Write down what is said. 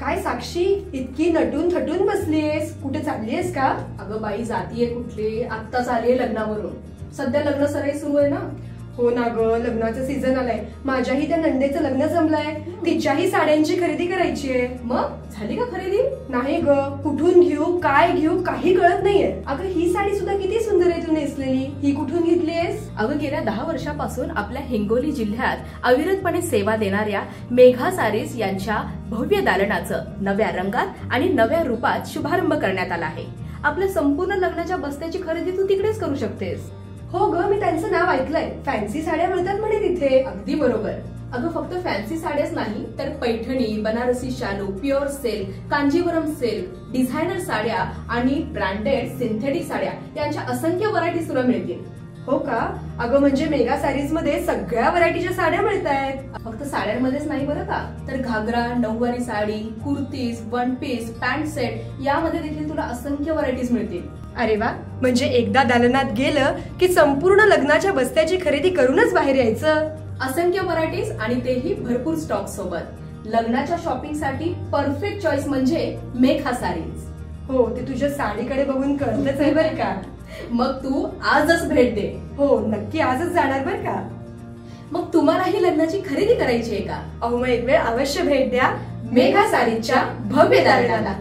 काय साक्षी, इतकी नटून थटून बसलीयस, कुठे चाललीयस का? अगं बाई, जातीये कुठली, आत्ताच आलीये लग्नावरून. सध्या लग्न सराई सुरू आहे ना. हो ना ग, लग्नाचं सीझन आलाय. माझ्याही त्या नंदेचं लग्न जमलंय. तिच्याही साड्यांची खरेदी करायची आहे. मग झाली का खरेदी? नाही ग, कुठून घेऊ काय घेऊ काही कळत नाहीये. अगं ही साडी सुद्धा किती सुंदर आहे तू नेसलेली. ही कुठून घेतलीयस? अगं गेल्या 10 वर्षापासून आपल्या हिंगोली जिल्ह्यात अविरतपणे सेवा देणाऱ्या मेघा सारीज यांच्या भव्य दालनाचं नव्या रंगात आणि नव्या रूपात शुभारंभ करण्यात आला आहे. आपल्या संपूर्ण लग्नाच्या बस्त्याची खरेदी तू तिकडेच करू शकतेस. हो ग, मी त्यांचं नाव ऐकलंय. फॅन्सी साड्या मिळतात म्हणे तिथे. अगदी बरोबर. अगं फक्त फॅन्सी साड्याच नाही तर पैठणी, बनारसी शालू, pure silk, Kanjeevaram silk, designer साड्या आणि ब्रँडेड सिंथेटिक साड्या यांच्या असंख्य व्हरायटीज तुला मिळतील. हो का? अगं म्हणजे मेगा साडीज मध्ये सगळ्या व्हरायटीच्या साड्या मिळतायत. फक्त साड्यांमध्येच नाही बरं का, तर घागरा, नऊवारी sari, kurtis, one piece, pant set यामध्ये देखील तुला असंख्य व्हरायटीज मिळतील. अरे वा, म्हणजे एकदा दालनात गेलं की संपूर्ण लग्नाच्या बस्त्याची खरेदी करूनच बाहेर यायचं. असंख्य व्हरायटीज आणि तेही भरपूर स्टॉक सोबत. लग्नाच्या शॉपिंग साठी परफेक्ट चॉईस म्हणजे मेघा साडीज. हो, ते तुझ्या साडीकडे बघून कळतच आहे बरं का. मग तू आजच भेट दे. हो नक्की, आजच जाणार बरं का. मग तुम्हालाही लग्नाची खरेदी करायची आहे का? अहो मग एक वेळ अवश्य भेट द्या मेघा साडीजच्या भव्य दालनाला.